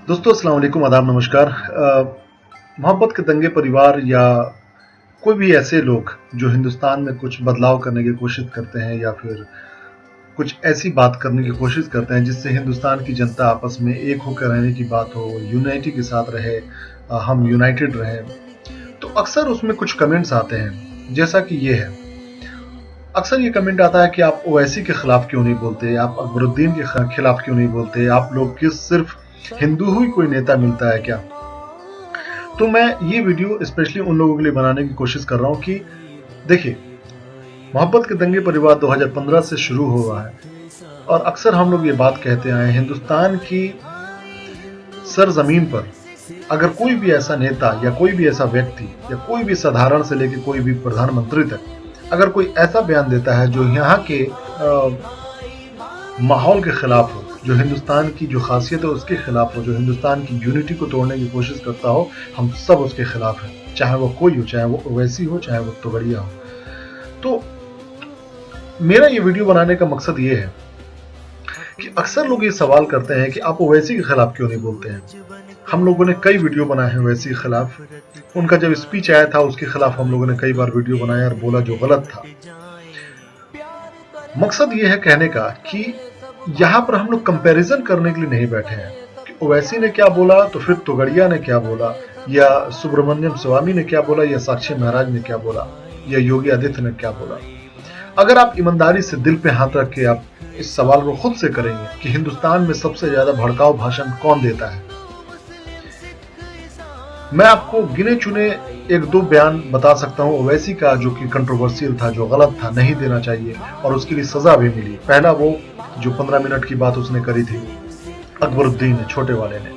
दोस्तों अस्सलाम वालेकुम, आदाब, नमस्कार। मोहब्बत के दंगे परिवार या कोई भी ऐसे लोग जो हिंदुस्तान में कुछ बदलाव करने की कोशिश करते हैं या फिर कुछ ऐसी बात करने की कोशिश करते हैं जिससे हिंदुस्तान की जनता आपस में एक होकर रहने की बात हो, यूनाइटी के साथ रहे, हम यूनाइटेड रहें, तो अक्सर उसमें कुछ कमेंट्स आते हैं जैसा कि ये है। अक्सर ये कमेंट आता है कि आप ओवैसी के खिलाफ क्यों नहीं बोलते, आप अकबरुद्दीन के खिलाफ क्यों नहीं बोलते, आप लोग किस सिर्फ हिंदू ही कोई नेता मिलता है क्या। तो मैं ये वीडियो स्पेशली उन लोगों के लिए बनाने की कोशिश कर रहा हूं कि देखिए, मोहब्बत के दंगे परिवार 2015 से शुरू हो रहा है और अक्सर हम लोग ये बात कहते आए हैं, हिंदुस्तान की सरजमीन पर अगर कोई भी ऐसा नेता या कोई भी ऐसा व्यक्ति या कोई भी साधारण से लेकर कोई भी प्रधानमंत्री तक अगर कोई ऐसा बयान देता है जो यहाँ के माहौल के खिलाफ हो, जो हिंदुस्तान की जो खासियत है उसके खिलाफ हो, जो हिंदुस्तान की यूनिटी को तोड़ने की कोशिश करता हो, हम सब उसके खिलाफ हैं। चाहे वो कोई हो, चाहे वो ओवैसी हो, चाहे वो तोगड़िया हो। तो मेरा ये वीडियो बनाने का मकसद ये है कि अक्सर लोग ये सवाल करते हैं कि आप ओवैसी के खिलाफ क्यों नहीं बोलते हैं। हम लोगों ने कई वीडियो बनाए हैं ओवैसी के खिलाफ। उनका जब स्पीच आया था उसके खिलाफ हम लोगों ने कई बार वीडियो बनाया और बोला जो गलत था। मकसद ये है कहने का कि यहां पर हम लोग कंपैरिजन करने के लिए नहीं बैठे हैं कि ओवैसी ने क्या बोला तो फिर तोगड़िया ने क्या बोला, या सुब्रमण्यम स्वामी ने क्या बोला, या साक्षी महाराज ने क्या बोला, या योगी आदित्य ने क्या बोला। अगर आप ईमानदारी से दिल पे हाथ रख के आप इस सवाल को खुद से करेंगे कि हिंदुस्तान में सबसे ज्यादा भड़काऊ भाषण कौन देता है, मैं आपको गिने चुने एक दो बयान बता सकता हूं ओवैसी का जो कि कंट्रोवर्शियल था, जो गलत था, नहीं देना चाहिए और उसके लिए सजा भी मिली। पहला वो जो 15 मिनट की बात उसने करी थी अकबरुद्दीन ने, छोटे वाले ने।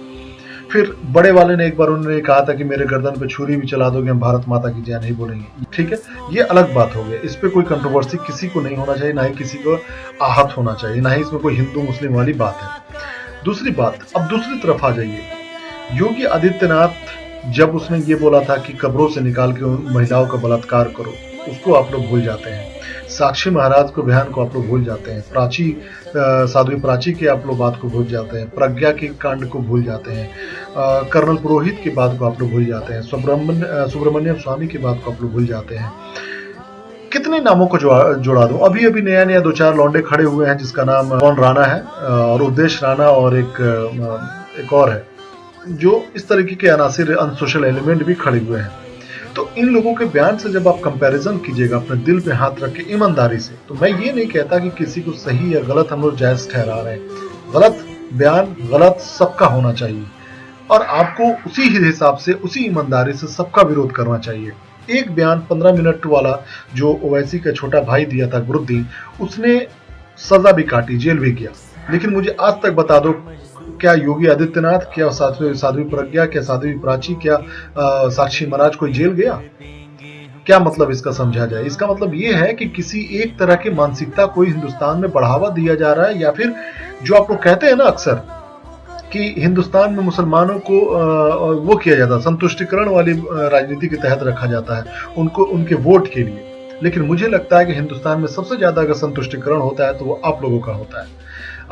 फिर बड़े वाले ने एक बार उन्होंने कहा था कि मेरे गर्दन पे छुरी भी चला दोगे हम भारत माता की जय नहीं बोलेंगे। ठीक है, ये अलग बात हो गई, इस पे कोई कंट्रोवर्सी किसी को नहीं होना चाहिए, ना ही किसी को आहत होना चाहिए, ना ही इसमें कोई हिंदू मुस्लिम वाली बात है। दूसरी बात, अब दूसरी तरफ आ जाइए। योगी आदित्यनाथ जब उसने ये बोला था कि कब्रों से निकाल के उन महिलाओं का बलात्कार करो, उसको आप लोग भूल जाते हैं। साक्षी महाराज को बयान को आप लोग भूल जाते हैं। साध्वी प्राची के आप लोग बात को भूल जाते हैं। प्रज्ञा के कांड को भूल जाते हैं। कर्नल पुरोहित की बात को आप लोग भूल जाते हैं। सुब्रमण्यम स्वामी की बात को आप लोग भूल जाते हैं। कितने नामों को जोड़ा दूं। अभी अभी नया नया दो चार लौंडे खड़े हुए हैं जिसका नाम कौन राणा है और उद्देश्य राणा और एक और है, जो इस तरीके के अनासिर अनसोशल एलिमेंट भी खड़े हुए हैं। तो इन लोगों के बयान से जब आप कंपैरिजन कीजिएगा अपने दिल पे हाथ रख के ईमानदारी से, तो मैं ये नहीं कहता कि किसी को सही या गलत हम लोग जायज ठहरा रहे हैं। गलत बयान गलत सबका होना चाहिए और आपको उसी हिसाब से उसी ईमानदारी से सबका विरोध करना चाहिए। एक बयान 15 मिनट वाला जो ओवैसी का छोटा भाई दिया था अकबरुद्दीन, उसने सजा भी काटी, जेल भी गया, लेकिन मुझे आज तक बता दो क्या योगी आदित्यनाथ, क्या साध्वी प्रज्ञा, क्या साध्वी प्राची, क्या साक्षी महाराज कोई जेल गया? क्या मतलब इसका समझा जाए? इसका मतलब ये है कि किसी एक तरह की मानसिकता को हिंदुस्तान में बढ़ावा दिया जा रहा है, या फिर जो आप लोग कहते हैं ना अक्सर कि हिंदुस्तान में मुसलमानों को वो किया जाता है, संतुष्टिकरण वाली राजनीति के तहत रखा जाता है उनको, उनके वोट के लिए। लेकिन मुझे लगता है कि हिंदुस्तान में सबसे ज्यादा अगर संतुष्टिकरण होता है तो वो आप लोगों का होता है।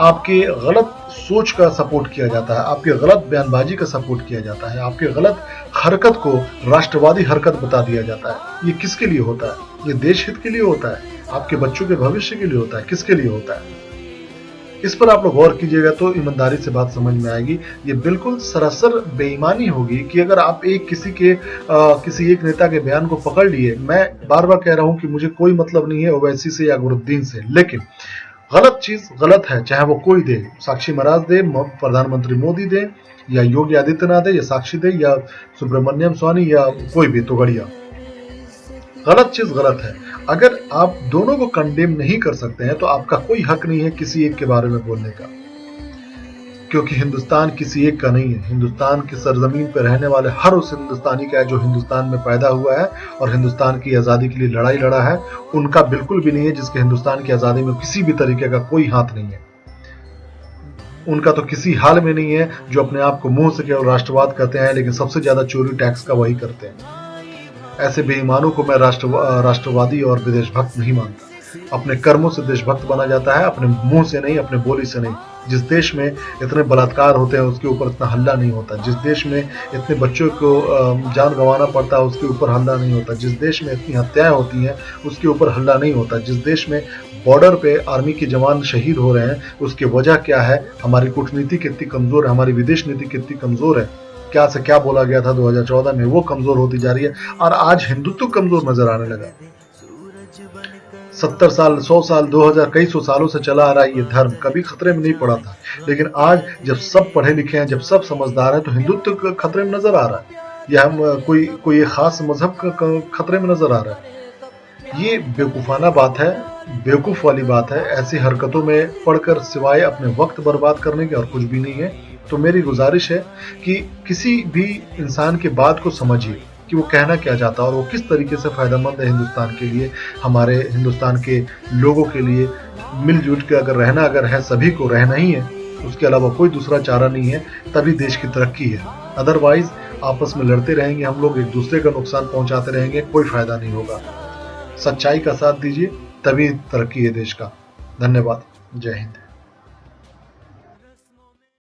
आपके गलत सोच का सपोर्ट किया जाता है, आपके गलत बयानबाजी का सपोर्ट किया जाता है, आपके गलत हरकत को राष्ट्रवादी हरकत बता दिया जाता है। ये किसके लिए होता है? ये देश हित के लिए होता है, आपके बच्चों के भविष्य के लिए होता है, किसके लिए होता है? इस पर आप लोग गौर कीजिएगा तो ईमानदारी से बात समझ में आएगी। ये बिल्कुल सरासर बेईमानी होगी कि अगर आप किसी एक नेता के बयान को पकड़ लिए। मैं बार बार कह रहा हूं कि मुझे कोई मतलब नहीं है ओवैसी से या अकबरुद्दीन से, लेकिन गलत चीज गलत है, चाहे वो कोई दे, साक्षी महाराज दे, प्रधानमंत्री मोदी दे, या योगी आदित्यनाथ दे, या साक्षी दे, या सुब्रमण्यम स्वामी, या कोई भी तोगड़िया। गलत चीज गलत है। अगर आप दोनों को कंडेम नहीं कर सकते हैं तो आपका कोई हक नहीं है किसी एक के बारे में बोलने का, क्योंकि हिंदुस्तान किसी एक का नहीं है। हिंदुस्तान की सरजमीन पर रहने वाले हर उस हिंदुस्तानी का है जो हिंदुस्तान में पैदा हुआ है और हिंदुस्तान की आज़ादी के लिए लड़ाई लड़ा है। उनका बिल्कुल भी नहीं है जिसके हिंदुस्तान की आज़ादी में किसी भी तरीके का कोई हाथ नहीं है। उनका तो किसी हाल में नहीं है जो अपने आप को मुंह से केवल राष्ट्रवाद कहते हैं, लेकिन सबसे ज्यादा चोरी टैक्स का वही करते हैं। ऐसे बेईमानों को मैं राष्ट्रवादी और विदेशभक्त नहीं मानता। अपने कर्मों से देशभक्त बना जाता है, अपने मुंह से नहीं, अपने बोली से नहीं। जिस देश में इतने बलात्कार होते हैं उसके ऊपर इतना हल्ला नहीं होता, जिस देश में इतने बच्चों को जान गंवाना पड़ता है उसके ऊपर हल्ला नहीं होता, जिस देश में इतनी हत्याएं होती हैं उसके ऊपर हल्ला नहीं होता, जिस देश में बॉर्डर पे आर्मी के जवान शहीद हो रहे हैं, उसकी वजह क्या है? हमारी कूटनीति कितनी कमजोर है, हमारी विदेश नीति कितनी कमजोर है। क्या से क्या बोला गया था 2014 में, वो कमजोर होती जा रही है और आज हिंदुत्व कमजोर नजर आने लगा। 70 साल, 100 साल, 2000, कई सौ सालों से चला आ रहा है ये धर्म, कभी खतरे में नहीं पड़ा था, लेकिन आज जब सब पढ़े लिखे हैं, जब सब समझदार हैं, तो हिंदुत्व खतरे में नजर आ रहा है, या हम कोई एक खास मजहब खतरे में नजर आ रहा है। ये बेवकूफाना बात है, बेवकूफ वाली बात है। ऐसी हरकतों में पढ़कर सिवाय अपने वक्त बर्बाद करने के और कुछ भी नहीं है। तो मेरी गुजारिश है कि किसी भी इंसान की बात को समझिए कि वो कहना क्या चाहता है और वो किस तरीके से फायदेमंद है हिंदुस्तान के लिए, हमारे हिंदुस्तान के लोगों के लिए। मिलजुल के अगर रहना है, सभी को रहना ही है, उसके अलावा कोई दूसरा चारा नहीं है, तभी देश की तरक्की है। अदरवाइज आपस में लड़ते रहेंगे हम लोग, एक दूसरे का नुकसान पहुंचाते रहेंगे, कोई फायदा नहीं होगा। सच्चाई का साथ दीजिए, तभी तरक्की है देश का। धन्यवाद। जय हिंद।